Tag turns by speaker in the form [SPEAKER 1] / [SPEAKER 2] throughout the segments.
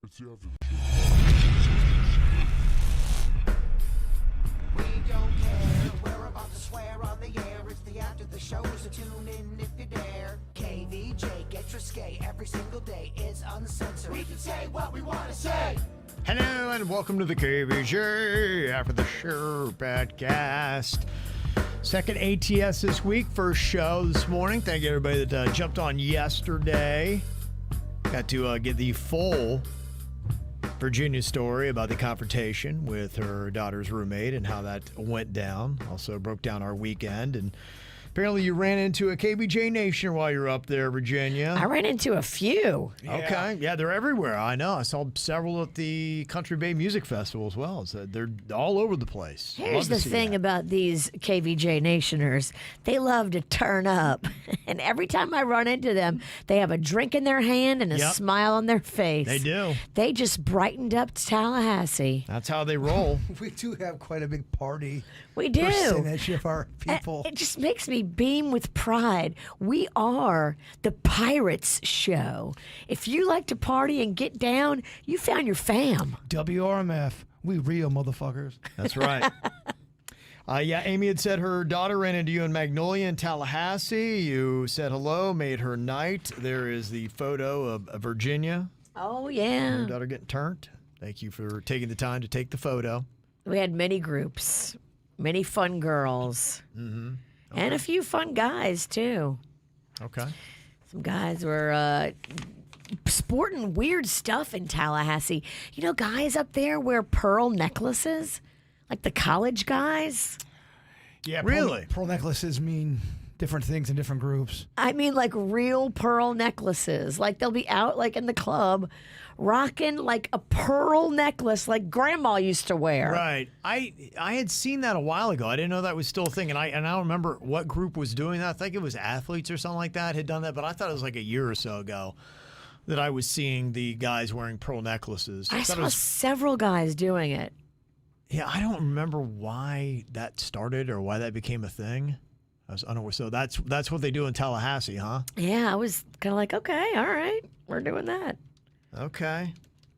[SPEAKER 1] It's the after
[SPEAKER 2] We don't care, we're about to swear on the air. It's the after the show, so tune in if you dare. KVJ, get risque every single day. It's uncensored. We can say what we want to say.
[SPEAKER 3] Hello and welcome to the KVJ After the Show podcast. Second ATS this week, first show this morning. Thank you everybody that jumped on yesterday. Got to get the full Virginia story about the confrontation with her daughter's roommate and how that went down. Also broke down our weekend, and apparently you ran into a KVJ Nation while you were up there, Virginia.
[SPEAKER 4] I ran into a few.
[SPEAKER 3] Okay. Yeah, they're everywhere. I know. I saw several at the Country Bay Music Festival as well. So they're all over the place.
[SPEAKER 4] Here's the thing about these KVJ Nationers. They love to turn up. And every time I run into them, they have a drink in their hand and a smile on their face.
[SPEAKER 3] They do.
[SPEAKER 4] They just brightened up Tallahassee.
[SPEAKER 3] That's how they roll.
[SPEAKER 5] We do have quite a big party.
[SPEAKER 4] We do.
[SPEAKER 5] Percentage of our people.
[SPEAKER 4] It just makes me beam with pride. We are the Pirates Show. If you like to party and get down, you found your fam.
[SPEAKER 5] WRMF. We real motherfuckers.
[SPEAKER 3] That's right. Yeah, Amy had said her daughter ran into you in Magnolia in Tallahassee. You said hello, made her night. There is the photo of Virginia.
[SPEAKER 4] Oh, yeah.
[SPEAKER 3] Her daughter getting turned. Thank you for taking the time to take the photo.
[SPEAKER 4] We had many groups, many fun girls, and a few fun guys, too.
[SPEAKER 3] Okay.
[SPEAKER 4] Some guys were sporting weird stuff in Tallahassee. You know, guys up there wear pearl necklaces, like the college guys.
[SPEAKER 5] Yeah,
[SPEAKER 3] really?
[SPEAKER 5] Pearl necklaces mean different things in different groups.
[SPEAKER 4] I mean, like real pearl necklaces. Like they'll be out, like in the club, rocking like a pearl necklace, like Grandma used to wear.
[SPEAKER 3] Right. I had seen that a while ago. I didn't know that was still a thing, and I don't remember what group was doing that. I think it was athletes or something like that had done that, but I thought it was like a year or so ago that I was seeing the guys wearing pearl necklaces.
[SPEAKER 4] I
[SPEAKER 3] thought
[SPEAKER 4] saw
[SPEAKER 3] it was,
[SPEAKER 4] several guys doing it.
[SPEAKER 3] yeah, I don't remember why that started or why that became a thing. I was unaware. So that's what they do in Tallahassee, huh?
[SPEAKER 4] Yeah, I was kind of like, okay, all right, we're doing that.
[SPEAKER 3] Okay.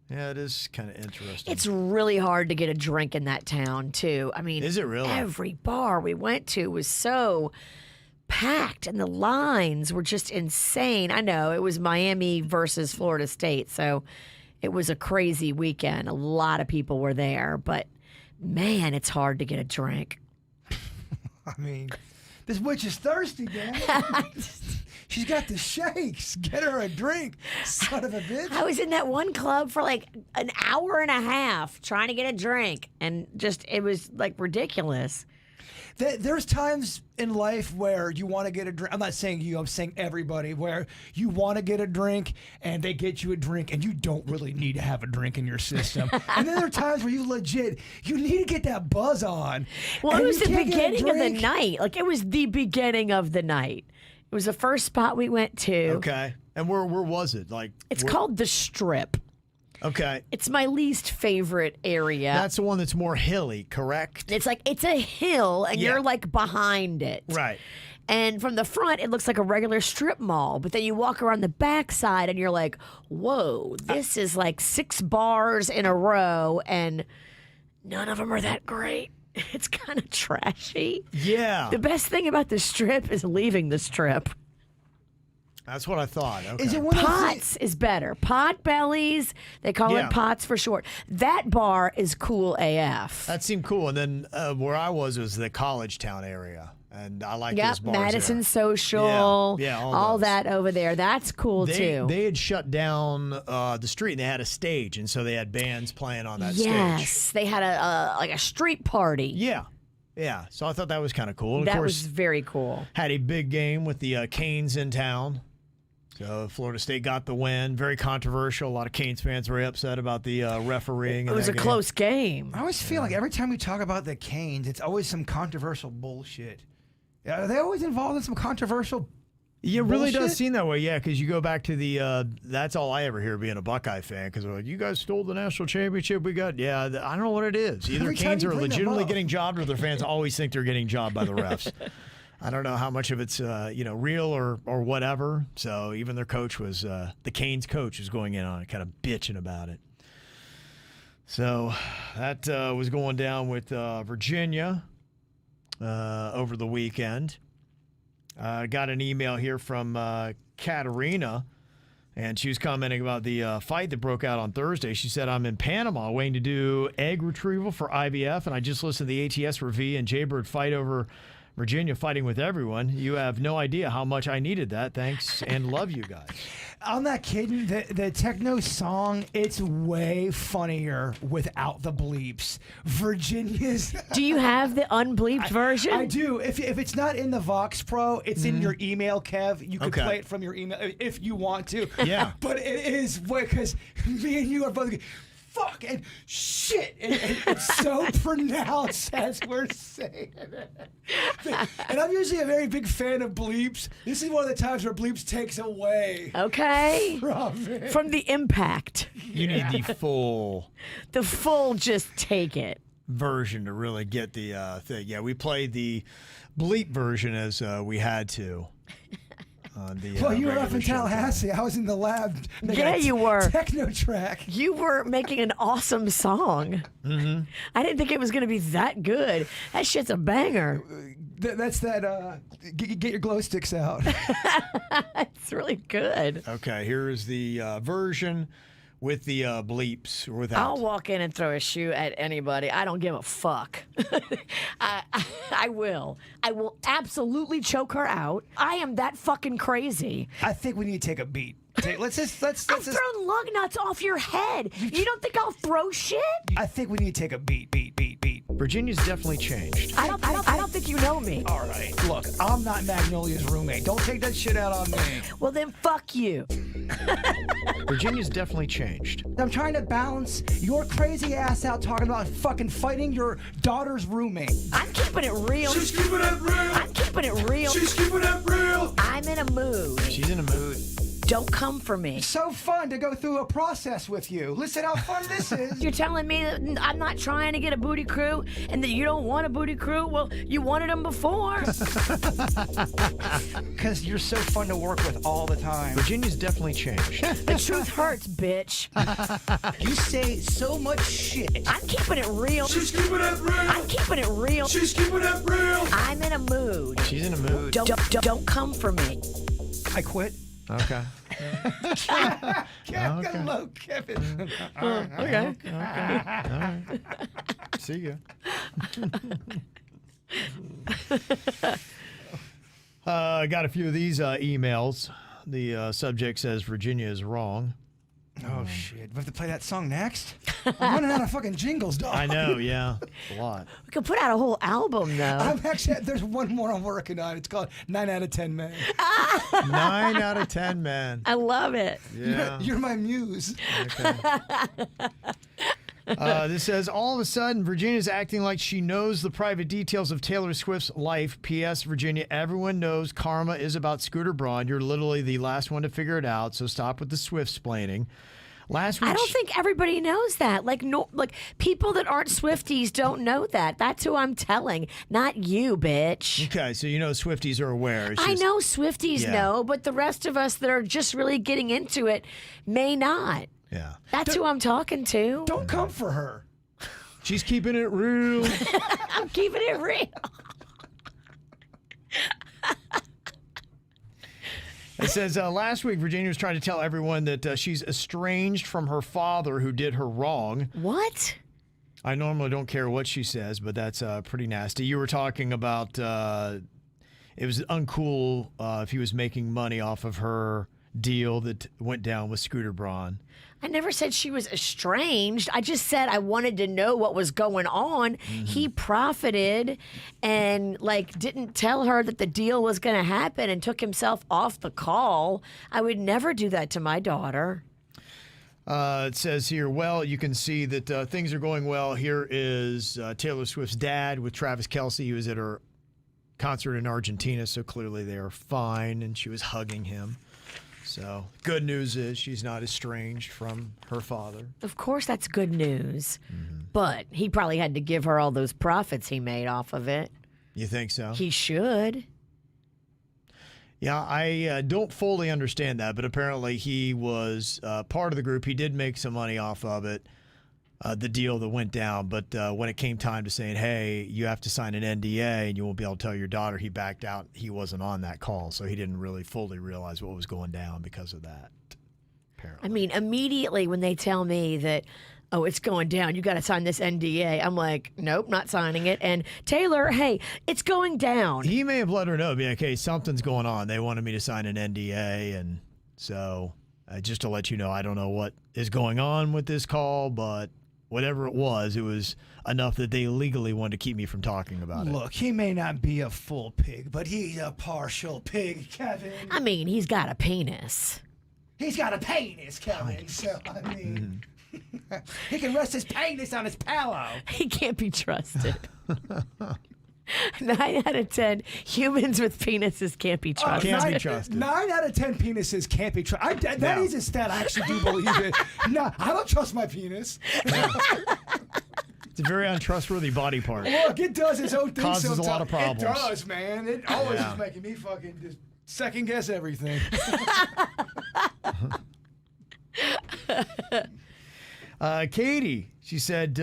[SPEAKER 3] Yeah, it is kind of interesting.
[SPEAKER 4] It's really hard to get a drink in that town, too. I mean,
[SPEAKER 3] Is it really?
[SPEAKER 4] Every bar we went to was so packed, and the lines were just insane. I know it was Miami versus Florida State, so it was a crazy weekend. A lot of people were there, but man, it's hard to get a drink.
[SPEAKER 5] I mean, this witch is thirsty, damn it. She's got the shakes. Get her a drink, son of a bitch.
[SPEAKER 4] I was in that one club for like an hour and a half trying to get a drink, and just it was like ridiculous.
[SPEAKER 5] There's times in life where you want to get a drink. I'm not saying you, I'm saying everybody, where you want to get a drink and they get you a drink and you don't really need to have a drink in your system. And then there are times where you need to get that buzz on.
[SPEAKER 4] Well,
[SPEAKER 5] and
[SPEAKER 4] it was
[SPEAKER 5] you
[SPEAKER 4] the
[SPEAKER 5] can't get a
[SPEAKER 4] beginning of the
[SPEAKER 5] drink.
[SPEAKER 4] night. Like, it was the beginning of the night. It was the first spot we went to.
[SPEAKER 3] Okay. And where was it? Like
[SPEAKER 4] It's called The Strip.
[SPEAKER 3] Okay.
[SPEAKER 4] It's my least favorite area.
[SPEAKER 3] That's the one that's more hilly, correct?
[SPEAKER 4] It's like, it's a hill, and
[SPEAKER 3] Yeah.
[SPEAKER 4] you're like behind it.
[SPEAKER 3] Right.
[SPEAKER 4] And from the front, it looks like a regular strip mall. But then you walk around the backside, and you're like, whoa, this is like 6 bars in a row, and none of them are that great. It's kind of trashy.
[SPEAKER 3] Yeah.
[SPEAKER 4] The best thing about the strip is leaving the strip.
[SPEAKER 3] That's what I thought. Okay.
[SPEAKER 5] Is it one of those
[SPEAKER 4] Pots is better. Pot bellies, they call
[SPEAKER 3] Yeah.
[SPEAKER 4] it Pots for short. That bar is cool AF.
[SPEAKER 3] That seemed cool. And then where I was the College Town area. And I like those bars
[SPEAKER 4] Madison
[SPEAKER 3] there.
[SPEAKER 4] Social.
[SPEAKER 3] Yeah,
[SPEAKER 4] all
[SPEAKER 3] those.
[SPEAKER 4] that over there. That's cool too.
[SPEAKER 3] They had shut down the street, and they had a stage, and so they had bands playing on that
[SPEAKER 4] yes,
[SPEAKER 3] stage.
[SPEAKER 4] they had a like a street party.
[SPEAKER 3] Yeah. Yeah. So I thought that was kind of cool. And
[SPEAKER 4] That
[SPEAKER 3] of
[SPEAKER 4] was
[SPEAKER 3] course,
[SPEAKER 4] very cool.
[SPEAKER 3] had a big game with the Canes in town. So Florida State got the win. Very controversial. A lot of Canes fans were upset about the refereeing.
[SPEAKER 4] It was a close game.
[SPEAKER 5] I always feel like every time we talk about the Canes, it's always some controversial bullshit. Are they always involved in some controversial
[SPEAKER 3] It really does
[SPEAKER 5] bullshit?
[SPEAKER 3] seem that way, yeah, because you go back to the, that's all I ever hear being a Buckeye fan, because like, you guys stole the national championship we got. Yeah, I don't know what it is. Either
[SPEAKER 5] Every time
[SPEAKER 3] Canes
[SPEAKER 5] you
[SPEAKER 3] are
[SPEAKER 5] bring them
[SPEAKER 3] legitimately
[SPEAKER 5] up.
[SPEAKER 3] getting jobbed, or their fans always think they're getting jobbed by the refs. I don't know how much of it's real or whatever. So even their coach was the Canes coach was going in on it, kind of bitching about it. So that was going down with Virginia over the weekend. Got an email here from Katerina, and she was commenting about the fight that broke out on Thursday. She said, I'm in Panama waiting to do egg retrieval for IVF, and I just listened to the ATS for V and Jaybird fight over Virginia fighting with everyone. You have no idea how much I needed that. Thanks and love you guys.
[SPEAKER 5] I'm not kidding. The techno song, it's way funnier without the bleeps. Virginia's.
[SPEAKER 4] Do you have the unbleeped version?
[SPEAKER 5] I do. If it's not in the Vox Pro, it's in your email, Kev. You can play it from your email if you want to.
[SPEAKER 3] Yeah.
[SPEAKER 5] But it is because me and you are both fuck and shit. It's so pronounced as we're saying it. And I'm usually a very big fan of bleeps. This is one of the times where bleeps takes away.
[SPEAKER 4] Okay.
[SPEAKER 5] From
[SPEAKER 4] the impact.
[SPEAKER 3] You need the full
[SPEAKER 4] just take it.
[SPEAKER 3] version to really get the thing. Yeah, we played the bleep version as we had to.
[SPEAKER 5] Well, you were up in Tallahassee. I was in the lab.
[SPEAKER 4] Yeah, you were.
[SPEAKER 5] Techno track.
[SPEAKER 4] You were making an awesome song.
[SPEAKER 3] Mm-hmm.
[SPEAKER 4] I didn't think it was going to be that good. That shit's a banger.
[SPEAKER 5] That's that. Get your glow sticks out.
[SPEAKER 4] It's really good.
[SPEAKER 3] Okay, here is the version with the bleeps or without.
[SPEAKER 4] I'll walk in and throw a shoe at anybody. I don't give a fuck. I will. I will absolutely choke her out. I am that fucking crazy.
[SPEAKER 5] I think we need to take a beat. Let's
[SPEAKER 4] I've thrown lug nuts off your head. You don't think I'll throw shit?
[SPEAKER 5] I think we need to take a beat.
[SPEAKER 3] Virginia's definitely changed.
[SPEAKER 4] I don't think you know me.
[SPEAKER 5] All right. Look, I'm not Magnolia's roommate. Don't take that shit out on me.
[SPEAKER 4] Well, then fuck you.
[SPEAKER 3] Virginia's definitely changed.
[SPEAKER 5] I'm trying to balance your crazy ass out talking about fucking fighting your daughter's roommate.
[SPEAKER 4] I'm keeping it real.
[SPEAKER 1] She's keeping it real.
[SPEAKER 4] I'm keeping it real.
[SPEAKER 1] She's keeping it real.
[SPEAKER 4] I'm in a mood.
[SPEAKER 3] She's in a mood.
[SPEAKER 4] Don't come for me.
[SPEAKER 5] It's so fun to go through a process with you. Listen how fun this is.
[SPEAKER 4] You're telling me that I'm not trying to get a booty crew and that you don't want a booty crew? Well, you wanted them before.
[SPEAKER 5] Because you're so fun to work with all the time.
[SPEAKER 3] Virginia's definitely changed.
[SPEAKER 4] The truth hurts, bitch.
[SPEAKER 5] You say so much shit.
[SPEAKER 4] I'm keeping it real.
[SPEAKER 1] She's keeping it real.
[SPEAKER 4] I'm keeping it real.
[SPEAKER 1] She's keeping it real.
[SPEAKER 4] I'm in a mood.
[SPEAKER 3] She's in a mood.
[SPEAKER 4] Don't come for me.
[SPEAKER 5] I quit.
[SPEAKER 3] Okay.
[SPEAKER 5] Hello, Kevin.
[SPEAKER 4] Okay.
[SPEAKER 3] All right. See ya. I got a few of these emails. The subject says Virginia is wrong.
[SPEAKER 5] Oh, shit. We have to play that song next? I'm running out of fucking jingles, dog.
[SPEAKER 3] I know, yeah. A lot.
[SPEAKER 4] We could put out a whole album, though.
[SPEAKER 5] I'm actually, there's one more I'm working on. It's called 9 out of 10 Men.
[SPEAKER 3] 9 out of 10 men.
[SPEAKER 4] I love it.
[SPEAKER 3] Yeah.
[SPEAKER 5] You're my muse.
[SPEAKER 3] Okay. This says, all of a sudden, Virginia's acting like she knows the private details of Taylor Swift's life. P.S. Virginia, everyone knows karma is about Scooter Braun. You're literally the last one to figure it out, so stop with the Swift-splaining. Last week,
[SPEAKER 4] I don't think everybody knows that. Like people that aren't Swifties don't know that. That's who I'm telling, not you, bitch.
[SPEAKER 3] Okay, so you know Swifties are aware. It's
[SPEAKER 4] I
[SPEAKER 3] just-
[SPEAKER 4] know Swifties
[SPEAKER 3] Yeah.
[SPEAKER 4] know, but the rest of us that are just really getting into it may not.
[SPEAKER 3] Yeah.
[SPEAKER 4] That's who I'm talking to.
[SPEAKER 5] Don't come for her.
[SPEAKER 3] She's keeping it real.
[SPEAKER 4] I'm keeping it real.
[SPEAKER 3] It says, last week, Virginia was trying to tell everyone that she's estranged from her father who did her wrong.
[SPEAKER 4] What?
[SPEAKER 3] I normally don't care what she says, but that's pretty nasty. You were talking about it was uncool if he was making money off of her deal that went down with Scooter Braun.
[SPEAKER 4] I never said she was estranged. I just said I wanted to know what was going on.
[SPEAKER 3] Mm-hmm.
[SPEAKER 4] He profited and didn't tell her that the deal was going to happen and took himself off the call. I would never do that to my daughter.
[SPEAKER 3] It says here, well, you can see that things are going well. Here is Taylor Swift's dad with Travis Kelce. He was at her concert in Argentina, so clearly they are fine, and she was hugging him. So good news is she's not estranged from her father.
[SPEAKER 4] Of course, that's good news.
[SPEAKER 3] Mm-hmm.
[SPEAKER 4] But he probably had to give her all those profits he made off of it.
[SPEAKER 3] You think so?
[SPEAKER 4] He should.
[SPEAKER 3] Yeah, I don't fully understand that, but apparently he was part of the group. He did make some money off of it. the deal that went down. But when it came time to saying, hey, you have to sign an NDA and you won't be able to tell your daughter, he backed out. He wasn't on that call, so he didn't really fully realize what was going down because of that, apparently.
[SPEAKER 4] I mean, immediately when they tell me that, oh, it's going down, you got to sign this NDA, I'm like, nope, not signing it. And Taylor, hey, it's going down.
[SPEAKER 3] He may have let her know, being like, hey, something's going on. They wanted me to sign an NDA, and so just to let you know, I don't know what is going on with this call, but whatever it was enough that they legally wanted to keep me from talking about it.
[SPEAKER 5] Look, he may not be a full pig, but he's a partial pig, Kevin.
[SPEAKER 4] I mean, he's got a penis.
[SPEAKER 5] He's got a penis, Kevin. So, I mean, he can rest his penis on his pillow.
[SPEAKER 4] He can't be trusted. 9 out of 10 humans with penises can't be trusted.
[SPEAKER 3] Can't be trusted.
[SPEAKER 5] 9 out of 10 penises can't be trusted. That is a stat. I actually do believe it. No, I don't trust my penis.
[SPEAKER 3] It's a very untrustworthy body part.
[SPEAKER 5] Look, it does its own thing
[SPEAKER 3] Causes
[SPEAKER 5] sometimes.
[SPEAKER 3] a lot of problems.
[SPEAKER 5] It does, man. It always is making me fucking just second guess everything.
[SPEAKER 3] Katie, she said,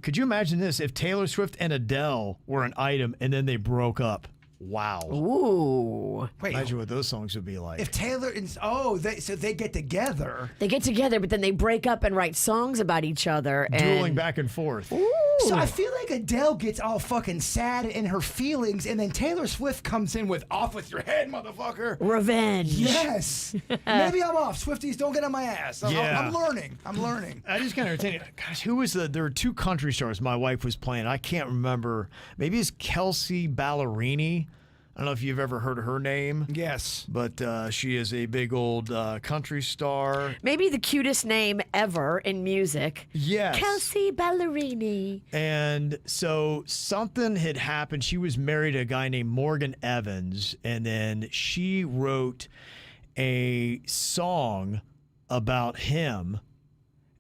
[SPEAKER 3] could you imagine this if Taylor Swift and Adele were an item and then they broke up? Wow.
[SPEAKER 4] Ooh.
[SPEAKER 5] Wait,
[SPEAKER 3] Imagine what those songs would be like.
[SPEAKER 5] if Taylor and so they get together.
[SPEAKER 4] They get together, but then they break up and write songs about each other.
[SPEAKER 3] Dueling
[SPEAKER 4] and
[SPEAKER 3] back and forth.
[SPEAKER 5] So I feel like Adele gets all fucking sad in her feelings, and then Taylor Swift comes in with "Off with your head, motherfucker."
[SPEAKER 4] Revenge.
[SPEAKER 5] Yes. Maybe I'm off. Swifties, don't get on my ass.
[SPEAKER 3] Yeah.
[SPEAKER 5] I'm learning. I'm learning.
[SPEAKER 3] I just kind of entertaining. Gosh, who was there were two country stars my wife was playing. I can't remember. Maybe it's Kelsey Ballerini. I don't know if you've ever heard of her name.
[SPEAKER 5] Yes.
[SPEAKER 3] But she is a big old country star.
[SPEAKER 4] Maybe the cutest name ever in music.
[SPEAKER 3] Yes.
[SPEAKER 4] Kelsey Ballerini.
[SPEAKER 3] And so something had happened. She was married to a guy named Morgan Evans, and then she wrote a song about him.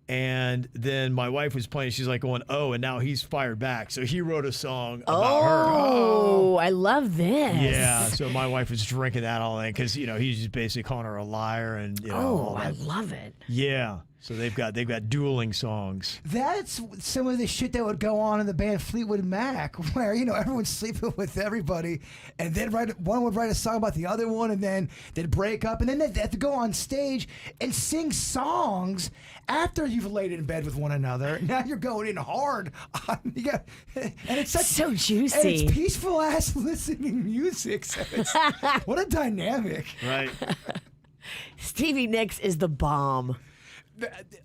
[SPEAKER 3] And then my wife was playing. She's like going, oh, and now he's fired back. So he wrote a song about her.
[SPEAKER 4] Oh, I love this.
[SPEAKER 3] Yeah. So my wife was drinking that all in because, he's just basically calling her a liar and, all
[SPEAKER 4] I
[SPEAKER 3] that.
[SPEAKER 4] love it.
[SPEAKER 3] Yeah. So they've got dueling songs.
[SPEAKER 5] That's some of the shit that would go on in the band Fleetwood Mac, where everyone's sleeping with everybody, and then one would write a song about the other one, and then they'd break up, and then they'd have to go on stage and sing songs after you've laid in bed with one another. Now you're going in hard, and it's
[SPEAKER 4] So juicy.
[SPEAKER 5] and it's peaceful ass listening music. So what a dynamic!
[SPEAKER 3] Right.
[SPEAKER 4] Stevie Nicks is the bomb.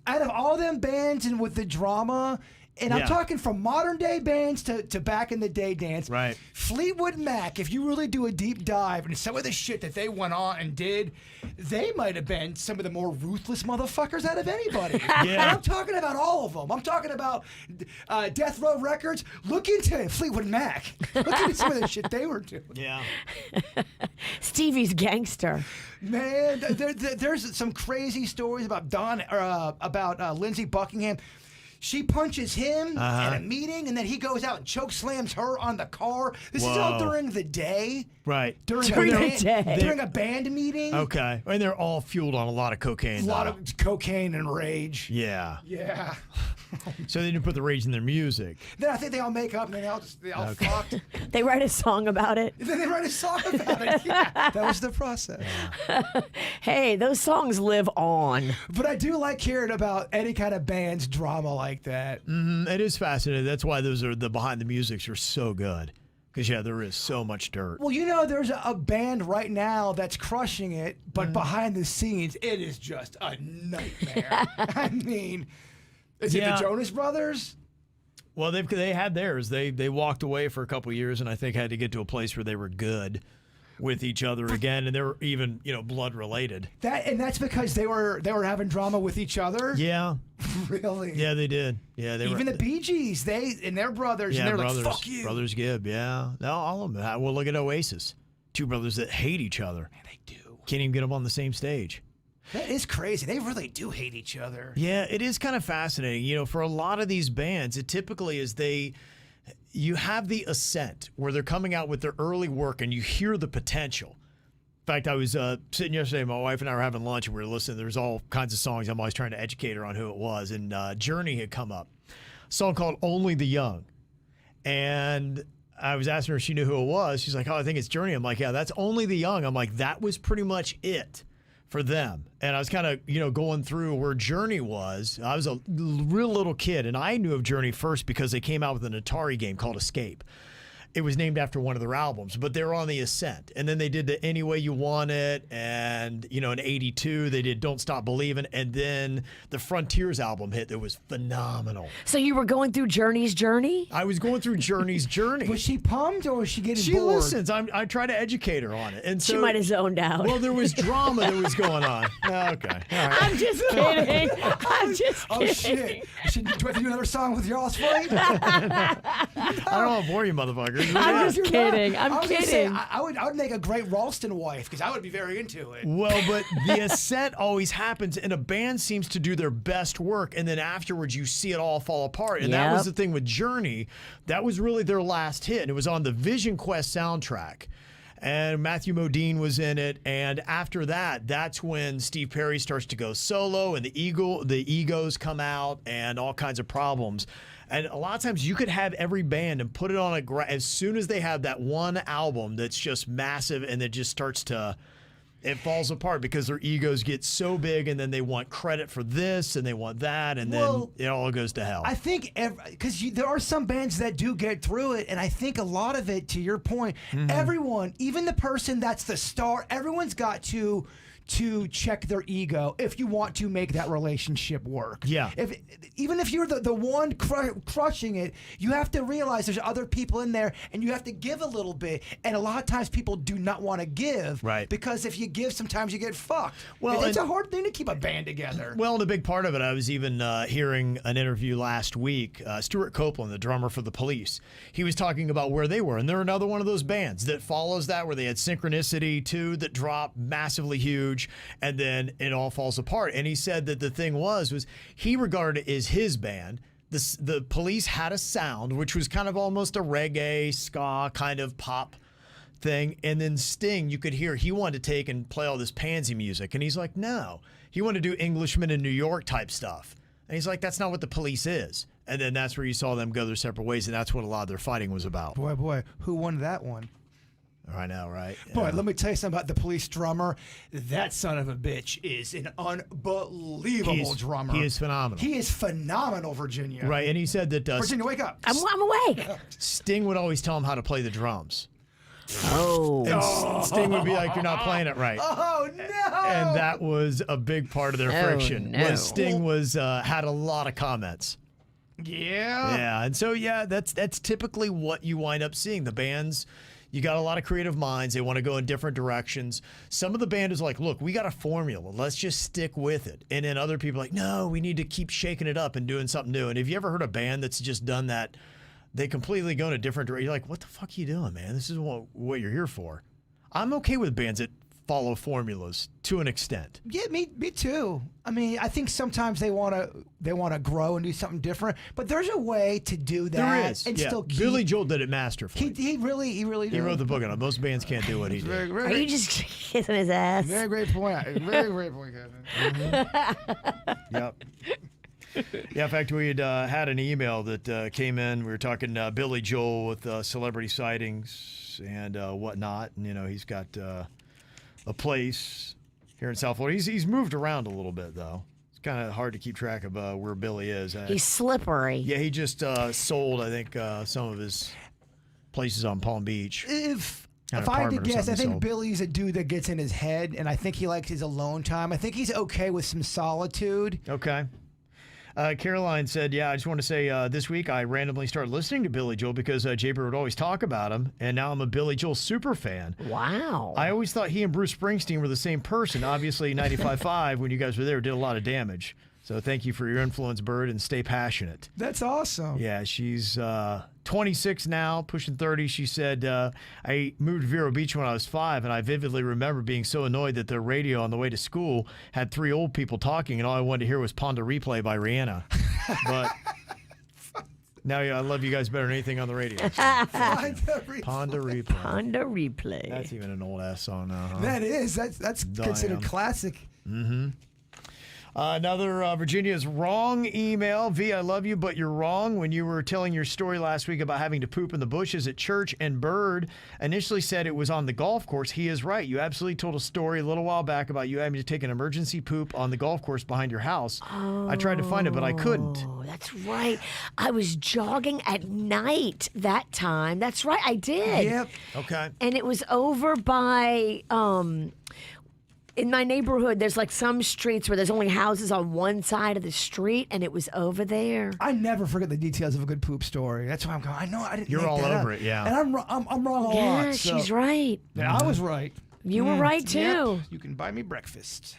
[SPEAKER 5] Out of all them bands and with the drama, and I'm
[SPEAKER 3] Yeah.
[SPEAKER 5] talking from modern day bands to back in the day dance.
[SPEAKER 3] Right.
[SPEAKER 5] Fleetwood Mac, if you really do a deep dive into some of the shit that they went on and did, they might have been some of the more ruthless motherfuckers out of anybody.
[SPEAKER 3] Yeah.
[SPEAKER 5] And I'm talking about all of them. I'm talking about Death Row Records. Look into Fleetwood Mac. Look into some of the shit they were doing.
[SPEAKER 3] Yeah.
[SPEAKER 4] Stevie's gangster.
[SPEAKER 5] Man, there's some crazy stories about Lindsey Buckingham. She punches him at a meeting, and then he goes out and choke slams her on the car. This is all during the day.
[SPEAKER 3] Right.
[SPEAKER 5] During a band meeting.
[SPEAKER 3] Okay. And they're all fueled on a lot of cocaine.
[SPEAKER 5] A lot
[SPEAKER 3] though.
[SPEAKER 5] of cocaine and rage.
[SPEAKER 3] Yeah.
[SPEAKER 5] Yeah.
[SPEAKER 3] So they didn't put the rage in their music.
[SPEAKER 5] Then I think they all make up and then they all fucked.
[SPEAKER 4] They write a song about it.
[SPEAKER 5] And then they write a song about it. Yeah. That was the process.
[SPEAKER 4] Hey, those songs live on.
[SPEAKER 5] But I do like hearing about any kind of band's drama like that.
[SPEAKER 3] It is fascinating. That's why those are the behind the musics are so good. Because, there is so much dirt.
[SPEAKER 5] Well, there's a band right now that's crushing it, but behind the scenes, it is just a nightmare. I mean, is it the Jonas Brothers?
[SPEAKER 3] Well, they had theirs. They walked away for a couple years and I think had to get to a place where they were good with each other again, and they were even, blood related.
[SPEAKER 5] That's because they were having drama with each other?
[SPEAKER 3] Yeah.
[SPEAKER 5] Really?
[SPEAKER 3] Yeah, they did. Yeah, they
[SPEAKER 5] even
[SPEAKER 3] were.
[SPEAKER 5] the Bee Gees, and their brothers, and they're
[SPEAKER 3] brothers,
[SPEAKER 5] like, fuck you.
[SPEAKER 3] Brothers Gibb, yeah. No, all of them. Well, look at Oasis. Two brothers that hate each other.
[SPEAKER 5] Man, they do.
[SPEAKER 3] Can't even get them on the same stage.
[SPEAKER 5] That is crazy. They really do hate each other.
[SPEAKER 3] Yeah, it is kind of fascinating. For a lot of these bands, it typically is you have the ascent where they're coming out with their early work and you hear the potential. In fact, I was sitting yesterday, my wife and I were having lunch and we were listening. There's all kinds of songs. I'm always trying to educate her on who it was. And Journey had come up. song called Only the Young. And I was asking her if she knew who it was. She's like, oh, I think it's Journey. I'm like, yeah, that's Only the Young. I'm like, that was pretty much it for them. And I was kind of, going through where Journey was. I was a real little kid, and I knew of Journey first because they came out with an Atari game called Escape. It was named after one of their albums, but they were on the ascent. And then they did the Any Way You Want It, and, in 82, they did Don't Stop Believin', and then the Frontiers album hit that was phenomenal.
[SPEAKER 4] So you were going through Journey's journey?
[SPEAKER 3] I was going through Journey's journey.
[SPEAKER 5] Was she pumped or was she getting
[SPEAKER 3] She
[SPEAKER 5] bored?
[SPEAKER 3] listens. I try to educate her on it. And so,
[SPEAKER 4] She might have zoned out.
[SPEAKER 3] well, there was drama that was going on. Okay. All right.
[SPEAKER 4] I'm just kidding. I'm just
[SPEAKER 5] Oh,
[SPEAKER 4] kidding.
[SPEAKER 5] shit. Do I have to do another song with y'all's fight?
[SPEAKER 3] I don't want to bore you, motherfuckers.
[SPEAKER 4] I'm just kidding.
[SPEAKER 5] I
[SPEAKER 4] I'm
[SPEAKER 5] was gonna say,
[SPEAKER 4] kidding.
[SPEAKER 5] I would make a great Ralston wife because I would be very into it.
[SPEAKER 3] Well, but the ascent always happens, and a band seems to do their best work, and then afterwards you see it all fall apart. And that was the thing with Journey. That was really their last hit, and it was on the Vision Quest soundtrack. And Matthew Modine was in it, and after that, that's when Steve Perry starts to go solo, and the egos come out, and all kinds of problems. And a lot of times you could have every band and put it on as soon as they have that one album that's just massive and it just starts to, it falls apart because their egos get so big and then they want credit for this and they want that and then it all goes to hell.
[SPEAKER 5] I think because there are some bands that do get through it, and I think a lot of it, to your point, everyone, even the person that's the star, everyone's got to check their ego if you want to make that relationship work.
[SPEAKER 3] Yeah.
[SPEAKER 5] Even if you're the one crushing it, you have to realize there's other people in there, and you have to give a little bit. And a lot of times people do not want to give,
[SPEAKER 3] right?
[SPEAKER 5] Because if you give, sometimes you get fucked.
[SPEAKER 3] Well,
[SPEAKER 5] it's a hard thing to keep a band together.
[SPEAKER 3] Well, and a big part of it, I was even hearing an interview last week. Stuart Copeland, the drummer for the Police, he was talking about where they were, and they're another one of those bands that follows that, where they had Synchronicity too, that dropped massively huge. And then it all falls apart. And he said that the thing was he regarded it as his band. The Police had a sound, which was kind of almost a reggae, ska kind of pop thing. And then Sting, you could hear he wanted to take and play all this pansy music. And he's like, no. He wanted to do Englishman in New York type stuff. And he's like, that's not what the Police is. And then that's where you saw them go their separate ways. And that's what a lot of their fighting was about.
[SPEAKER 5] Boy, who won that one?
[SPEAKER 3] I know, right?
[SPEAKER 5] Boy, let me tell you something about the Police drummer. That son of a bitch is an unbelievable drummer.
[SPEAKER 3] He is phenomenal.
[SPEAKER 5] He is phenomenal, Virginia.
[SPEAKER 3] Right, and he said that
[SPEAKER 5] Virginia, wake up.
[SPEAKER 4] I'm awake.
[SPEAKER 3] Sting would always tell him how to play the drums.
[SPEAKER 4] Oh.
[SPEAKER 3] And Sting would be like, you're not playing it right.
[SPEAKER 5] Oh, no.
[SPEAKER 3] And that was a big part of their friction.
[SPEAKER 4] No.
[SPEAKER 3] Was Sting had a lot of comments.
[SPEAKER 5] Yeah.
[SPEAKER 3] Yeah, and so, that's typically what you wind up seeing. The bands... You got a lot of creative minds. They want to go in different directions. Some of the band is like, look, we got a formula. Let's just stick with it. And then other people are like, no, we need to keep shaking it up and doing something new. And have you ever heard a band that's just done that? They completely go in a different direction. You're like, what the fuck are you doing, man? This is what you're here for. I'm okay with bands that follow formulas to an extent.
[SPEAKER 5] Yeah, me too. I mean, I think sometimes they want to grow and do something different, but there's a way to do that.
[SPEAKER 3] There is.
[SPEAKER 5] And still keep,
[SPEAKER 3] Billy Joel did it masterfully.
[SPEAKER 5] He really did.
[SPEAKER 3] He wrote the book on it. Most bands can't do what he did.
[SPEAKER 4] Are you just kissing his ass?
[SPEAKER 5] Very great point. Very great point, Kevin.
[SPEAKER 3] Yep. Yeah, in fact, we had an email that came in. We were talking Billy Joel with celebrity sightings and whatnot. And, he's got a place here in South Florida. He's moved around a little bit, though. It's kind of hard to keep track of where Billy is.
[SPEAKER 4] He's slippery.
[SPEAKER 3] Yeah, he just sold, I think, some of his places on Palm Beach.
[SPEAKER 5] If
[SPEAKER 3] An
[SPEAKER 5] I had to
[SPEAKER 3] apartment or
[SPEAKER 5] guess, I
[SPEAKER 3] something
[SPEAKER 5] think
[SPEAKER 3] sold.
[SPEAKER 5] Billy's a dude that gets in his head, and I think he likes his alone time. I think he's okay with some solitude.
[SPEAKER 3] Okay. Caroline said, I just want to say this week I randomly started listening to Billy Joel because JB would always talk about him, and now I'm a Billy Joel super fan.
[SPEAKER 4] Wow.
[SPEAKER 3] I always thought he and Bruce Springsteen were the same person. Obviously, 95.5, when you guys were there, did a lot of damage. So thank you for your influence, Bird, and stay passionate.
[SPEAKER 5] That's awesome.
[SPEAKER 3] Yeah, she's 26 now, pushing 30. She said, I moved to Vero Beach when I was 5, and I vividly remember being so annoyed that the radio on the way to school had 3 old people talking, and all I wanted to hear was Ponda Replay by Rihanna. But now I love you guys better than anything on the radio. Ponda Replay.
[SPEAKER 4] Honda Replay.
[SPEAKER 3] That's even an old-ass song now, huh?
[SPEAKER 5] That is. That's considered
[SPEAKER 3] Damn.
[SPEAKER 5] classic.
[SPEAKER 3] Mm-hmm. Another Virginia's wrong email. V, I love you, but you're wrong. When you were telling your story last week about having to poop in the bushes at church, and Bird initially said it was on the golf course, he is right. You absolutely told a story a little while back about you having to take an emergency poop on the golf course behind your house. I tried to find it, but I couldn't.
[SPEAKER 4] Oh, that's right. I was jogging at night that time. That's right, I did.
[SPEAKER 5] Yep.
[SPEAKER 3] Okay.
[SPEAKER 4] And it was over by in my neighborhood, there's like some streets where there's only houses on one side of the street, and it was over there.
[SPEAKER 5] I never forget the details of a good poop story. That's why I'm going. I know I didn't.
[SPEAKER 3] You're
[SPEAKER 5] make
[SPEAKER 3] all
[SPEAKER 5] that
[SPEAKER 3] over
[SPEAKER 5] up.
[SPEAKER 3] it, yeah.
[SPEAKER 5] And I'm wrong a
[SPEAKER 4] Yeah,
[SPEAKER 5] lot. So.
[SPEAKER 4] she's right.
[SPEAKER 5] Yeah, I was right.
[SPEAKER 4] You were right too.
[SPEAKER 5] Yep. You can buy me breakfast.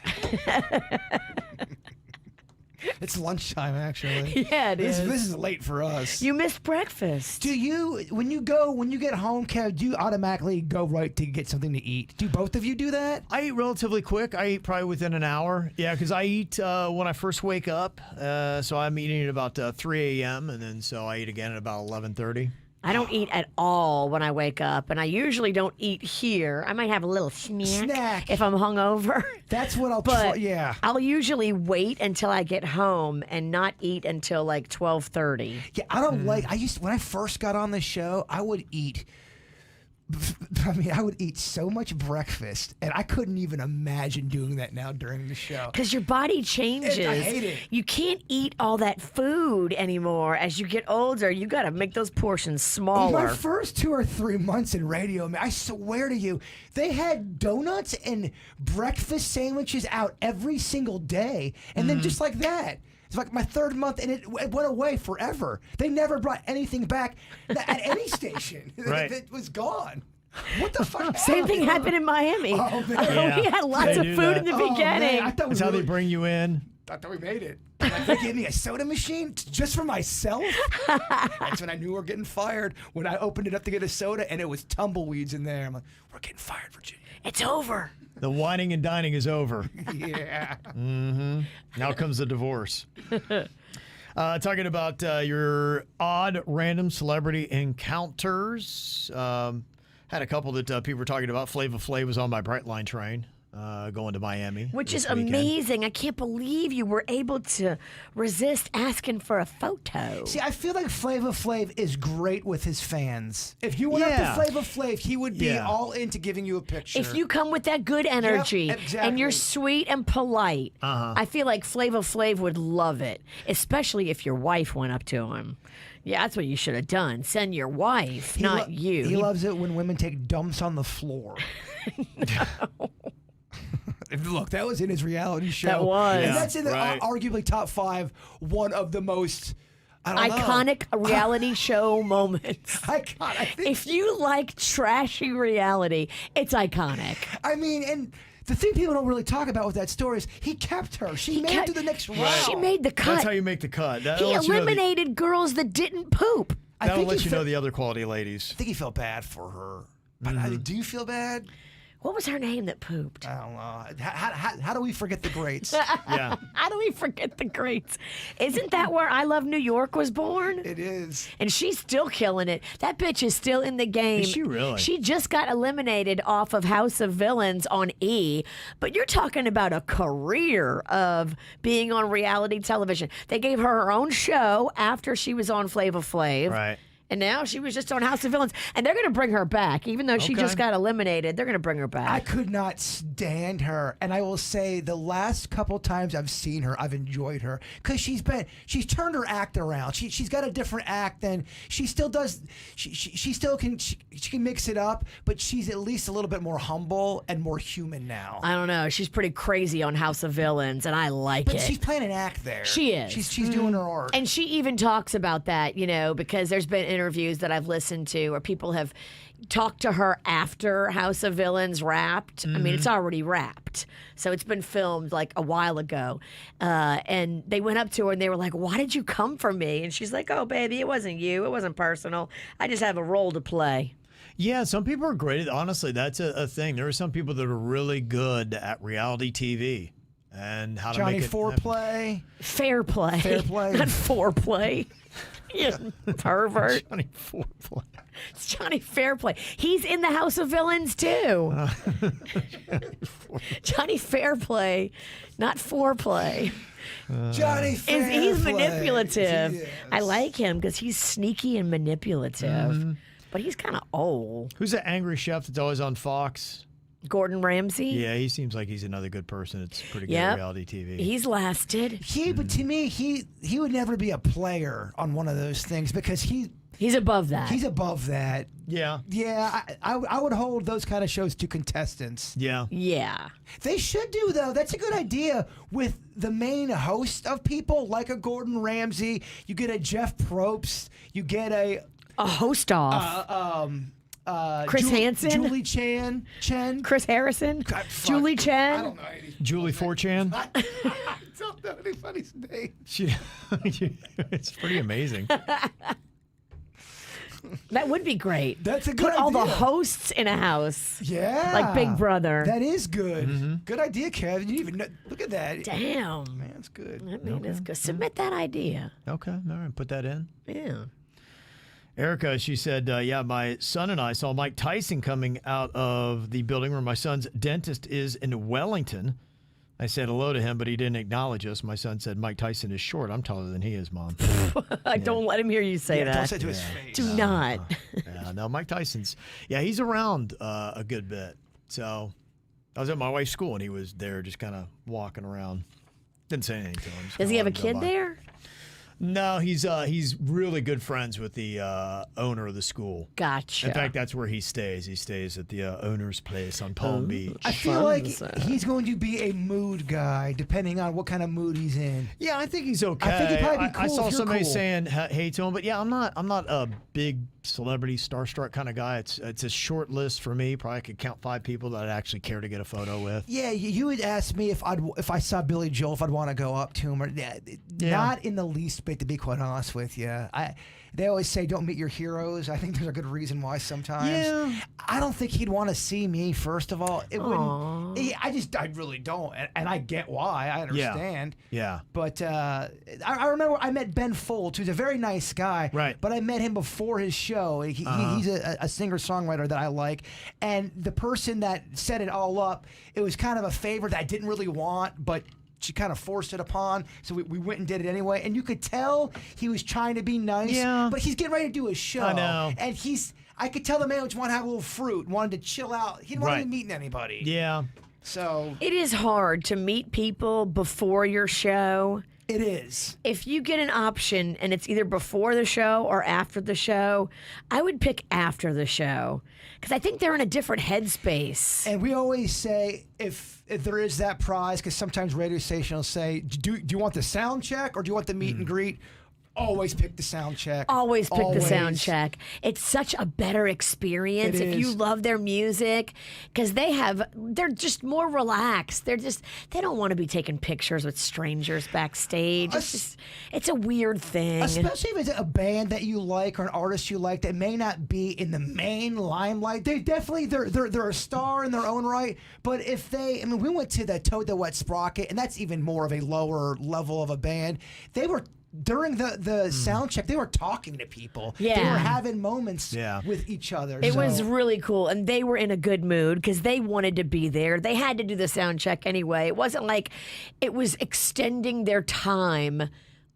[SPEAKER 5] It's lunchtime, actually.
[SPEAKER 4] Yeah, it is.
[SPEAKER 5] This is late for us.
[SPEAKER 4] You missed breakfast.
[SPEAKER 5] Do you, when you get home, Kev, do you automatically go right to get something to eat? Do both of you do that?
[SPEAKER 3] I eat relatively quick. I eat probably within an hour. Yeah, because I eat when I first wake up. So I'm eating at about 3 a.m. and then so I eat again at about 11:30.
[SPEAKER 4] I don't eat at all when I wake up, and I usually don't eat here. I might have a little snack if I'm hungover.
[SPEAKER 5] That's what I'll
[SPEAKER 4] But
[SPEAKER 5] try. Yeah.
[SPEAKER 4] I'll usually wait until I get home and not eat until like 12:30.
[SPEAKER 5] Yeah, I don't like. When I first got on the show, I would eat. I would eat so much breakfast, and I couldn't even imagine doing that now during the show.
[SPEAKER 4] Because your body changes.
[SPEAKER 5] I hate it.
[SPEAKER 4] You can't eat all that food anymore. As you get older, you got to make those portions smaller.
[SPEAKER 5] My first 2 or 3 months in radio, man, I swear to you, they had donuts and breakfast sandwiches out every single day, and then just like that. It's like my 3rd month, and it went away forever. They never brought anything back at any station.
[SPEAKER 3] Right.
[SPEAKER 5] It was gone. What the fuck?
[SPEAKER 4] Same thing happened in Miami.
[SPEAKER 5] Oh, man.
[SPEAKER 3] Yeah,
[SPEAKER 4] We had lots
[SPEAKER 3] they
[SPEAKER 4] of
[SPEAKER 3] do
[SPEAKER 4] food
[SPEAKER 3] that.
[SPEAKER 4] in the
[SPEAKER 5] Oh,
[SPEAKER 4] beginning.
[SPEAKER 5] man, I thought we
[SPEAKER 3] That's how they
[SPEAKER 5] really-
[SPEAKER 3] bring you in.
[SPEAKER 5] I thought we made it. Like, they gave me a soda machine just for myself. That's when I knew we were getting fired. When I opened it up to get a soda, and it was tumbleweeds in there. I'm like, we're getting fired, Virginia.
[SPEAKER 4] It's over.
[SPEAKER 3] The whining and dining is over.
[SPEAKER 5] Yeah.
[SPEAKER 3] Now comes the divorce. Talking about your odd random celebrity encounters. Had a couple that people were talking about. Flava Flav was on my Brightline train going to Miami.
[SPEAKER 4] Which
[SPEAKER 3] this
[SPEAKER 4] is
[SPEAKER 3] weekend.
[SPEAKER 4] amazing. I can't believe you were able to resist asking for a photo.
[SPEAKER 5] See, I feel like Flava Flav is great with his fans. If you went
[SPEAKER 3] Yeah.
[SPEAKER 5] up to Flava Flav, he would be
[SPEAKER 3] Yeah.
[SPEAKER 5] all into giving you a picture.
[SPEAKER 4] If you come with that good energy and you're
[SPEAKER 5] exactly.
[SPEAKER 4] sweet and polite, I feel like Flava Flav would love it, especially if your wife went up to him. Yeah, that's what you should have done. Send your wife,
[SPEAKER 5] He
[SPEAKER 4] not you.
[SPEAKER 5] He loves it when women take dumps on the floor. Look, that was in his reality show.
[SPEAKER 4] That was.
[SPEAKER 5] And that's in the
[SPEAKER 3] right.
[SPEAKER 5] arguably top 5, one of the most
[SPEAKER 4] Iconic reality show moments.
[SPEAKER 5] Iconic. I think.
[SPEAKER 4] If you like trashy reality, it's iconic.
[SPEAKER 5] I mean, and the thing people don't really talk about with that story is he kept her. She made it to the next round.
[SPEAKER 4] She made the cut.
[SPEAKER 3] That's how you make the cut. That'll
[SPEAKER 4] He
[SPEAKER 3] let you know the-
[SPEAKER 4] eliminated girls that didn't poop.
[SPEAKER 3] That'll
[SPEAKER 5] he
[SPEAKER 3] let you
[SPEAKER 5] fe-
[SPEAKER 3] know the other quality ladies.
[SPEAKER 5] I think he felt bad for her. But do you feel bad?
[SPEAKER 4] What was her name that pooped?
[SPEAKER 5] I don't know. How do we forget the greats?
[SPEAKER 3] Yeah.
[SPEAKER 4] How do we forget the greats? Isn't that where I Love New York was born?
[SPEAKER 5] It is.
[SPEAKER 4] And she's still killing it. That bitch is still in the game.
[SPEAKER 3] Is she really?
[SPEAKER 4] She just got eliminated off of House of Villains on E. But you're talking about a career of being on reality television. They gave her her own show after she was on Flava Flav.
[SPEAKER 3] Right.
[SPEAKER 4] And now she was just on House of Villains. And they're going to bring her back. Even though she
[SPEAKER 3] Okay.
[SPEAKER 4] just got eliminated, they're going to bring her
[SPEAKER 5] I
[SPEAKER 4] back.
[SPEAKER 5] could not stand her, and I will say the last couple times I've seen her, I've enjoyed her because she's turned her act around. She's got a different act than she still does. She still can she can mix it up, but she's at least a little bit more humble and more human now.
[SPEAKER 4] I don't know. She's pretty crazy on House of Villains, and I like
[SPEAKER 5] But
[SPEAKER 4] it.
[SPEAKER 5] she's playing an act there.
[SPEAKER 4] She is.
[SPEAKER 5] She's doing her art.
[SPEAKER 4] And she even talks about that, because there's been interviews that I've listened to where people have talked to her after House of Villains wrapped. I mean, it's already wrapped. So it's been filmed like a while ago. And they went up to her and they were like, "Why did you come for me?" And she's like, "Oh, baby, it wasn't you. It wasn't personal. I just have a role to play."
[SPEAKER 3] Yeah, some people are great. Honestly, that's a thing. There are some people that are really good at reality TV. and how to
[SPEAKER 5] Johnny
[SPEAKER 3] make it
[SPEAKER 5] Foreplay.
[SPEAKER 4] Fair play.
[SPEAKER 5] Fair play.
[SPEAKER 4] Not foreplay. You pervert.
[SPEAKER 3] Johnny Foreplay.
[SPEAKER 4] It's Johnny Fairplay. He's in the House of Villains too. Johnny Fairplay, not foreplay.
[SPEAKER 5] Johnny Fairplay.
[SPEAKER 4] He's manipulative.
[SPEAKER 5] Yes.
[SPEAKER 4] I like him because he's sneaky and manipulative. But he's kind of old.
[SPEAKER 3] Who's that angry chef that's always on Fox?
[SPEAKER 4] Gordon Ramsay.
[SPEAKER 3] Yeah, he seems like he's another good person. It's pretty good
[SPEAKER 4] Yep.
[SPEAKER 3] reality TV.
[SPEAKER 4] He's lasted.
[SPEAKER 5] But to me, he would never be a player on one of those things because
[SPEAKER 4] He's above that.
[SPEAKER 5] he's above that.
[SPEAKER 3] yeah.
[SPEAKER 5] Yeah, I would hold those kind of shows to contestants.
[SPEAKER 3] Yeah.
[SPEAKER 4] Yeah.
[SPEAKER 5] They should do, though. That's a good idea with the main host of people, like a Gordon Ramsay. You get a Jeff Probst. You get a
[SPEAKER 4] host off. Chris Hansen?
[SPEAKER 5] Julie Chen.
[SPEAKER 4] Chris Harrison.
[SPEAKER 5] God, fuck.
[SPEAKER 4] Julie Chen.
[SPEAKER 5] I don't know any.
[SPEAKER 3] Julie Forchan.
[SPEAKER 5] I don't know anybody's name.
[SPEAKER 3] It's pretty amazing.
[SPEAKER 4] That would be great.
[SPEAKER 5] That's a good
[SPEAKER 4] Put all the
[SPEAKER 5] idea.
[SPEAKER 4] hosts in a house.
[SPEAKER 5] Yeah.
[SPEAKER 4] Like Big Brother.
[SPEAKER 5] That is good.
[SPEAKER 3] Mm-hmm.
[SPEAKER 5] Good idea, Kev. You didn't even know. Look at that.
[SPEAKER 4] Damn.
[SPEAKER 5] Man, that's good.
[SPEAKER 4] I mean, it's good. Submit that idea.
[SPEAKER 3] Okay. All right. Put that in.
[SPEAKER 4] Yeah.
[SPEAKER 3] Erica, she said, yeah, my son and I saw Mike Tyson coming out of the building where my son's dentist is in Wellington. I said hello to him, but he didn't acknowledge us. My son said, Mike Tyson is short. I'm taller than he is, Mom.
[SPEAKER 4] Don't let him hear you say
[SPEAKER 5] Don't
[SPEAKER 4] that.
[SPEAKER 5] say it to his face.
[SPEAKER 4] Do not.
[SPEAKER 3] Yeah, no, Mike Tyson's, he's around a good bit. So I was at my wife's school, and he was there just kind of walking around. Didn't say anything to him. Just
[SPEAKER 4] Does he have a
[SPEAKER 3] kinda let him
[SPEAKER 4] kid
[SPEAKER 3] go by.
[SPEAKER 4] there?
[SPEAKER 3] No, he's really good friends with the owner of the school.
[SPEAKER 4] Gotcha.
[SPEAKER 3] In fact, that's where he stays. He stays at the owner's place on Palm Beach.
[SPEAKER 5] I feel
[SPEAKER 4] Fun
[SPEAKER 5] like
[SPEAKER 4] is that?
[SPEAKER 5] he's going to be a mood guy, depending on what kind of mood he's in.
[SPEAKER 3] Yeah, I think he's okay.
[SPEAKER 5] I think he'd probably be
[SPEAKER 3] I
[SPEAKER 5] cool
[SPEAKER 3] saw
[SPEAKER 5] if you're
[SPEAKER 3] somebody
[SPEAKER 5] cool.
[SPEAKER 3] saying hey to him, but yeah, I'm not a big celebrity starstruck kind of guy. It's a short list for me. Probably could count 5 people that I'd actually care to get a photo with.
[SPEAKER 5] Yeah, you would ask me if I saw Billy Joel, if I'd want to go up to him. Or not in the least bit, to be quite honest with you. They always say don't meet your heroes. I think there's a good reason why sometimes.
[SPEAKER 3] Yeah.
[SPEAKER 5] I don't think he'd want to see me, first of all. It wouldn't. I really don't. And I get why. I understand.
[SPEAKER 3] Yeah.
[SPEAKER 5] But I remember I met Ben Folds, who's a very nice guy.
[SPEAKER 3] Right.
[SPEAKER 5] But I met him before his show. He's a singer-songwriter that I like. And the person that set it all up, it was kind of a favor that I didn't really want, but she kind of forced it upon, so we went and did it anyway. And you could tell he was trying to be nice, but he's getting ready to do his show.
[SPEAKER 3] I know.
[SPEAKER 5] And I could tell the man just wanted to have a little fruit, wanted to chill out. He didn't want to be meeting anybody.
[SPEAKER 3] Yeah.
[SPEAKER 5] So
[SPEAKER 4] It is hard to meet people before your show.
[SPEAKER 5] it is.
[SPEAKER 4] If you get an option and it's either before the show or after the show, I would pick after the show because I think they're in a different headspace.
[SPEAKER 5] And we always say if there is that prize, because sometimes radio stations will say, do you want the sound check or do you want the meet and greet? Always pick the sound check.
[SPEAKER 4] Always pick the sound
[SPEAKER 5] Always.
[SPEAKER 4] check. It's such a better experience
[SPEAKER 5] It
[SPEAKER 4] if you
[SPEAKER 5] is.
[SPEAKER 4] love their music because they're just more relaxed. They don't want to be taking pictures with strangers backstage. It's a weird thing.
[SPEAKER 5] Especially if it's a band that you like or an artist you like that may not be in the main limelight. They're a star in their own right. But if we went to the Toad the Wet Sprocket, and that's even more of a lower level of a band. They were during the sound check, they were talking to people. They
[SPEAKER 4] Yeah.
[SPEAKER 5] were having moments
[SPEAKER 3] Yeah.
[SPEAKER 5] with each other.
[SPEAKER 4] It was
[SPEAKER 5] So-
[SPEAKER 4] really cool, and they were in a good mood because they wanted to be there. They had to do the sound check anyway. It wasn't like it was extending their time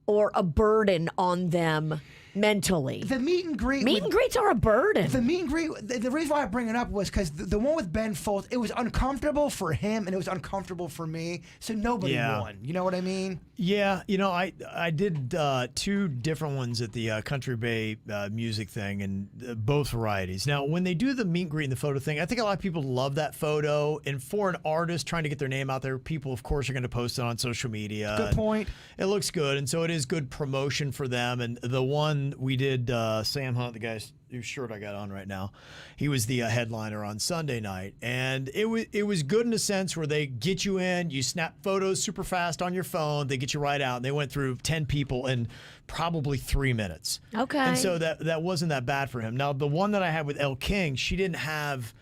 [SPEAKER 4] or a burden on them mentally.
[SPEAKER 5] the meet and greet.
[SPEAKER 4] Meet and greets are a burden.
[SPEAKER 5] The meet and greet, the reason why I bring it up was because the one with Ben Folds, it was uncomfortable for him and it was uncomfortable for me, so nobody
[SPEAKER 3] Yeah.
[SPEAKER 5] won. You know what I mean?
[SPEAKER 3] Yeah, I did 2 different ones at the Country Bay music thing, and both varieties. Now, when they do the meet and greet and the photo thing, I think a lot of people love that photo. And for an artist trying to get their name out there, people, of course, are going to post it on social media.
[SPEAKER 5] Good point.
[SPEAKER 3] It looks good, and so it is good promotion for them. And the one we did, Sam Hunt, the guy's whose shirt I got on right now, he was the headliner on Sunday night, and it was good in a sense where they get you in, you snap photos super fast on your phone, they get you right out, and they went through 10 people in probably 3 minutes.
[SPEAKER 4] Okay.
[SPEAKER 3] And so that wasn't that bad for him. Now the one that I had with Elle King, she didn't have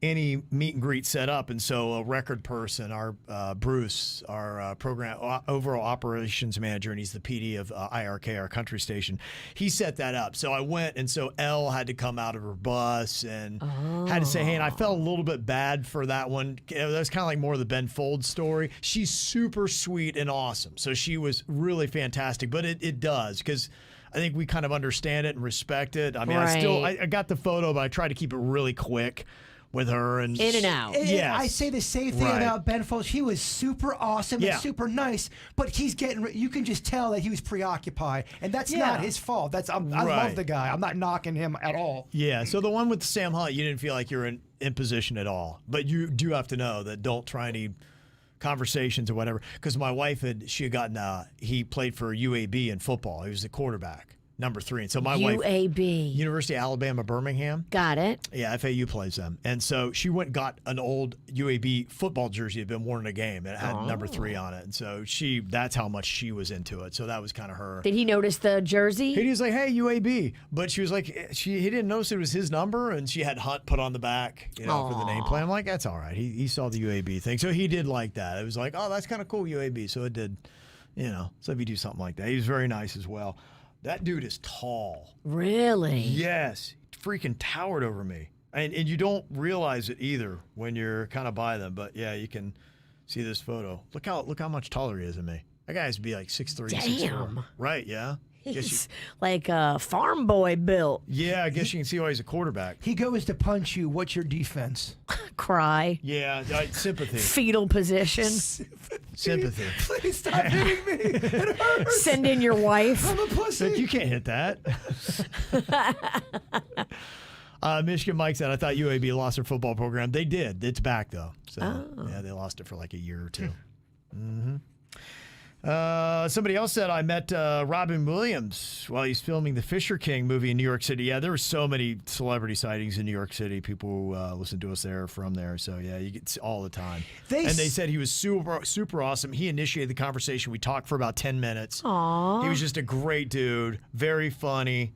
[SPEAKER 3] any meet and greet set up. And so a record person, our Bruce, our program overall operations manager, and he's the PD of IRK, our country station, he set that up. So I went, and so Elle had to come out of her bus and had to say, hey, and I felt a little bit bad for that one. That was kind of like more of the Ben Folds story. She's super sweet and awesome. So she was really fantastic. But it does, because I think we kind of understand it and respect it. I mean, I got the photo, but I tried to keep it really quick with her and
[SPEAKER 4] in and out.
[SPEAKER 5] Yeah, I say the same thing about Ben Folds. He was super awesome and super nice, but he's getting. You can just tell that he was preoccupied, and that's not his fault. I love the guy. I'm not knocking him at all.
[SPEAKER 3] Yeah. So the one with Sam Hunt, you didn't feel like you were in position at all, but you do have to know that don't try any conversations or whatever. Because my wife had gotten. He played for UAB in football. He was the quarterback. Number 3. And so my wife,
[SPEAKER 4] UAB.
[SPEAKER 3] University of Alabama, Birmingham.
[SPEAKER 4] Got it.
[SPEAKER 3] Yeah, FAU plays them. And so she went and got an old UAB football jersey that had been worn in a game. And it had number 3 on it. And so that's how much she was into it. So that was kind of her.
[SPEAKER 4] Did he notice the jersey?
[SPEAKER 3] He was like, hey, UAB. But she was like, he didn't notice it was his number. And she had Hunt put on the back, for the nameplate. I'm like, that's all right. He saw the UAB thing. So he did like that. It was like, oh, that's kind of cool, UAB. So it did, so if you do something like that. He was very nice as well. That dude is tall.
[SPEAKER 4] Really?
[SPEAKER 3] Yes. Freaking towered over me. And you don't realize it either when you're kind of by them. But, yeah, you can see this photo. Look how much taller he is than me. That guy has to be like 6'3", 6'4". Right, yeah.
[SPEAKER 4] He's like a farm boy built.
[SPEAKER 3] Yeah, I guess you can see why he's a quarterback.
[SPEAKER 5] He goes to punch you. What's your defense?
[SPEAKER 4] Cry.
[SPEAKER 3] Yeah, sympathy.
[SPEAKER 4] Fetal position.
[SPEAKER 3] Sympathy.
[SPEAKER 5] Please stop hitting me. It hurts.
[SPEAKER 4] Send in your wife.
[SPEAKER 5] I'm a pussy.
[SPEAKER 3] Like, you can't hit that. Michigan Mike said, I thought UAB lost their football program. They did. It's back, though. So, yeah, they lost it for like a year or two. Mm-hmm. Somebody else said, I met Robin Williams while he's filming the Fisher King movie in New York City. Yeah, there were so many celebrity sightings in New York City. People who listen to us there from there. So, yeah, you get all the time. They said he was super, super awesome. He initiated the conversation. We talked for about 10 minutes.
[SPEAKER 4] Aww.
[SPEAKER 3] He was just a great dude. Very funny.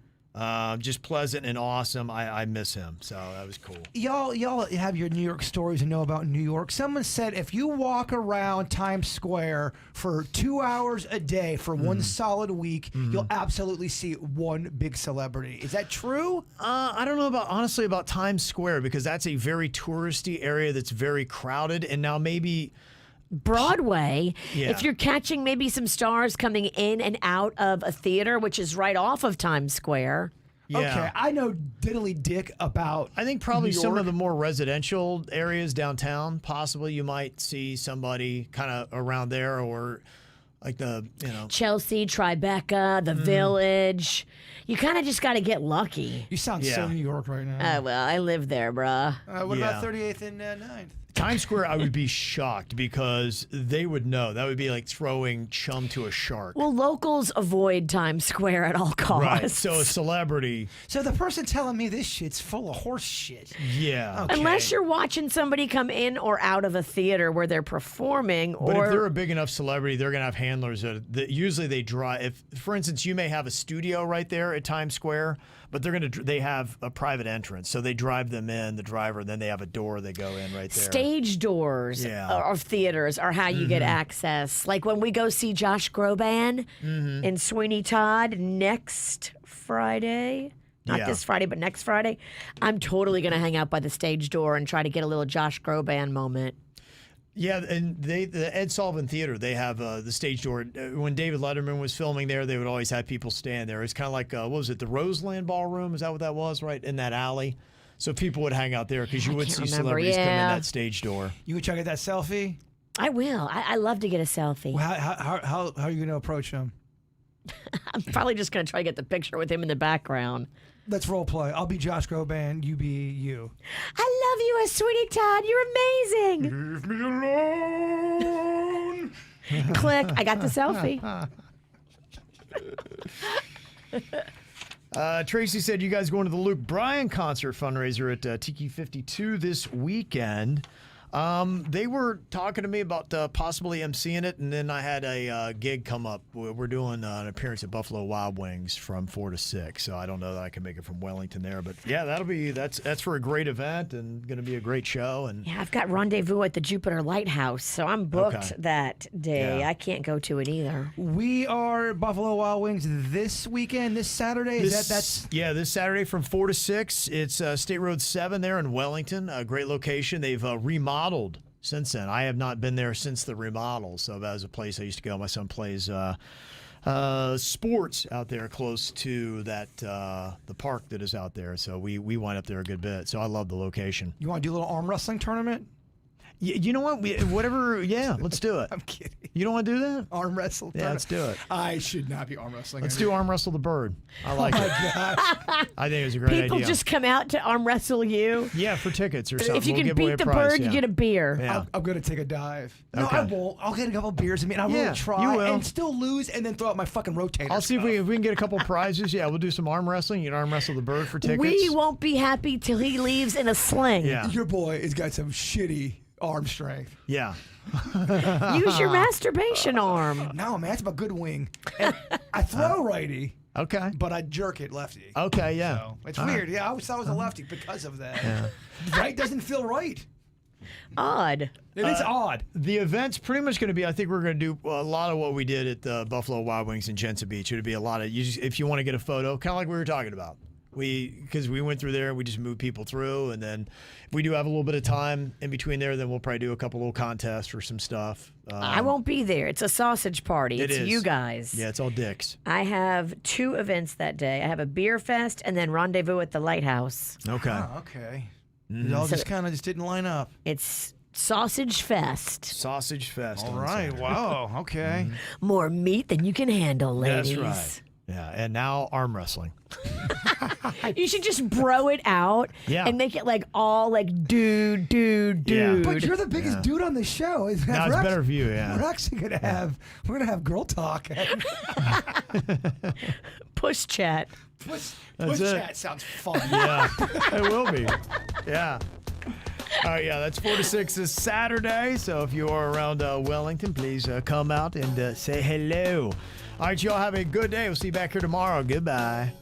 [SPEAKER 3] Just pleasant and awesome. I miss him, so that was cool.
[SPEAKER 5] Y'all have your New York stories and know about New York. Someone said if you walk around Times Square for 2 hours a day for one solid week, you'll absolutely see one big celebrity. Is that true?
[SPEAKER 3] I don't know about Times Square, because that's a very touristy area that's very crowded, and now maybe
[SPEAKER 4] Broadway, if you're catching maybe some stars coming in and out of a theater, which is right off of Times Square.
[SPEAKER 3] Yeah.
[SPEAKER 5] Okay, I know diddly dick about
[SPEAKER 3] I think probably
[SPEAKER 5] New
[SPEAKER 3] some
[SPEAKER 5] York.
[SPEAKER 3] of the more residential areas downtown, possibly you might see somebody kind of around there, or like
[SPEAKER 4] Chelsea, Tribeca, the Village. You kind of just got to get lucky.
[SPEAKER 5] You sound so New York right now.
[SPEAKER 4] Oh, well, I live there, bruh.
[SPEAKER 5] What about 38th and 9th?
[SPEAKER 3] Times Square, I would be shocked, because they would know. That would be like throwing chum to a shark.
[SPEAKER 4] Well, locals avoid Times Square at all costs.
[SPEAKER 3] Right. So a celebrity.
[SPEAKER 5] So the person telling me this shit's full of horse shit.
[SPEAKER 3] Yeah.
[SPEAKER 5] Okay.
[SPEAKER 4] Unless you're watching somebody come in or out of a theater where they're performing.
[SPEAKER 3] But if they're a big enough celebrity, they're going to have handlers that usually they drive. If, for instance, you may have a studio right there at Times Square, but they have a private entrance. So they drive them in, the driver, and then they have a door they go in right there.
[SPEAKER 4] Stage doors of theaters are how you get access. Like when we go see Josh Groban in Sweeney Todd next Friday. Not this Friday, but next Friday. I'm totally going to hang out by the stage door and try to get a little Josh Groban moment.
[SPEAKER 3] Yeah, and the Ed Sullivan Theater, they have the stage door. When David Letterman was filming there, they would always have people stand there. It's kind of like, what was it, the Roseland Ballroom? Is that what that was, right, in that alley? So people would hang out there because you would see celebrities come in that stage door.
[SPEAKER 5] You would try to get that selfie?
[SPEAKER 4] I will. I love to get a selfie.
[SPEAKER 5] Well, how are you going to approach him?
[SPEAKER 4] I'm probably just going to try to get the picture with him in the background.
[SPEAKER 5] Let's role play. I'll be Josh Groban. You be you.
[SPEAKER 4] I love you, Sweeney Todd. You're amazing.
[SPEAKER 5] Leave me alone.
[SPEAKER 4] Click. I got the selfie.
[SPEAKER 3] Tracy said you guys going to the Luke Bryan concert fundraiser at Tiki 52 this weekend. They were talking to me about possibly emceeing it, and then I had a gig come up. We're doing an appearance at Buffalo Wild Wings from 4 to 6, so I don't know that I can make it from Wellington there. But yeah, that's for a great event and going to be a great show. And
[SPEAKER 4] Yeah, I've got rendezvous at the Jupiter Lighthouse, so I'm booked
[SPEAKER 3] Okay.
[SPEAKER 4] that day.
[SPEAKER 3] Yeah.
[SPEAKER 4] I can't go to it either.
[SPEAKER 5] We are Buffalo Wild Wings this weekend, this Saturday. That's
[SPEAKER 3] this Saturday from 4 to 6. It's State Road 7 there in Wellington. A great location. They've remodeled since then. I have not been there since the remodel, so that was a place I used to go. My son plays sports out there close to that the park that is out there, so we went up there a good bit. So I love the location.
[SPEAKER 5] You want to do a little arm wrestling tournament?
[SPEAKER 3] You know what? Whatever. Yeah, let's do it.
[SPEAKER 5] I'm kidding.
[SPEAKER 3] You don't want to do that?
[SPEAKER 5] Arm wrestle.
[SPEAKER 3] Yeah, let's do it.
[SPEAKER 5] I should not be arm wrestling.
[SPEAKER 3] Let's do arm wrestle the bird. I like
[SPEAKER 5] Oh
[SPEAKER 3] it.
[SPEAKER 5] my gosh.
[SPEAKER 3] I think it was a great
[SPEAKER 4] People
[SPEAKER 3] idea.
[SPEAKER 4] just come out to arm wrestle you.
[SPEAKER 3] Yeah, for tickets or something.
[SPEAKER 4] If you
[SPEAKER 3] We'll
[SPEAKER 4] can
[SPEAKER 3] give away
[SPEAKER 4] beat
[SPEAKER 3] a
[SPEAKER 4] the
[SPEAKER 3] prize,
[SPEAKER 4] bird,
[SPEAKER 3] yeah.
[SPEAKER 4] you get a beer.
[SPEAKER 3] Yeah.
[SPEAKER 5] I'm going to take a dive. No,
[SPEAKER 3] Okay.
[SPEAKER 5] I won't. I'll get a couple beers. I mean, I'll
[SPEAKER 3] Yeah,
[SPEAKER 5] really try
[SPEAKER 3] you will.
[SPEAKER 5] and still lose and then throw out my fucking rotator.
[SPEAKER 3] I'll see if we can get a couple prizes. Yeah, we'll do some arm wrestling. You can arm wrestle the bird for tickets.
[SPEAKER 4] We won't be happy till he leaves in a sling.
[SPEAKER 3] Yeah.
[SPEAKER 5] Your boy has got some shitty arm strength.
[SPEAKER 3] Yeah.
[SPEAKER 4] Use your masturbation arm.
[SPEAKER 5] No, man, that's my good wing. And I throw righty,
[SPEAKER 3] Okay.
[SPEAKER 5] but I jerk it lefty.
[SPEAKER 3] Okay, yeah.
[SPEAKER 5] So it's weird. Yeah, I always thought I was a lefty because of that. Right doesn't feel right.
[SPEAKER 4] Odd.
[SPEAKER 5] It is odd.
[SPEAKER 3] The event's pretty much going to be, I think we're going to do a lot of what we did at the Buffalo Wild Wings in Jensen Beach. It'll be a lot of, if you want to get a photo, kind of like we were talking about. Because we went through there, we just moved people through, and then if we do have a little bit of time in between there, then we'll probably do a couple little contests or some stuff.
[SPEAKER 4] I won't be there. It's a sausage party.
[SPEAKER 3] It
[SPEAKER 4] It's
[SPEAKER 3] is.
[SPEAKER 4] you guys.
[SPEAKER 3] Yeah, it's all dicks.
[SPEAKER 4] I have 2 events that day. I have a beer fest and then rendezvous at the lighthouse.
[SPEAKER 3] Okay.
[SPEAKER 5] Oh, okay. It all just kind of just didn't line up.
[SPEAKER 4] It's sausage fest.
[SPEAKER 3] Sausage Fest.
[SPEAKER 5] All
[SPEAKER 3] on
[SPEAKER 5] right.
[SPEAKER 3] Saturday.
[SPEAKER 5] Wow. Okay.
[SPEAKER 4] More meat than you can handle, ladies.
[SPEAKER 3] That's right. Yeah, and now arm wrestling.
[SPEAKER 4] You should just bro it out
[SPEAKER 3] Yeah.
[SPEAKER 4] and make it like all like dude.
[SPEAKER 3] Yeah.
[SPEAKER 5] But you're the biggest dude on the show.
[SPEAKER 3] Now it's better view, yeah.
[SPEAKER 5] We're actually gonna have girl talk.
[SPEAKER 4] Push chat.
[SPEAKER 5] Push
[SPEAKER 3] That's it.
[SPEAKER 5] chat sounds fun.
[SPEAKER 3] Yeah, it will be. Yeah. All right, yeah, that's 4 to 6 this Saturday. So if you are around Wellington, please come out and say hello. All right, y'all have a good day. We'll see you back here tomorrow. Goodbye.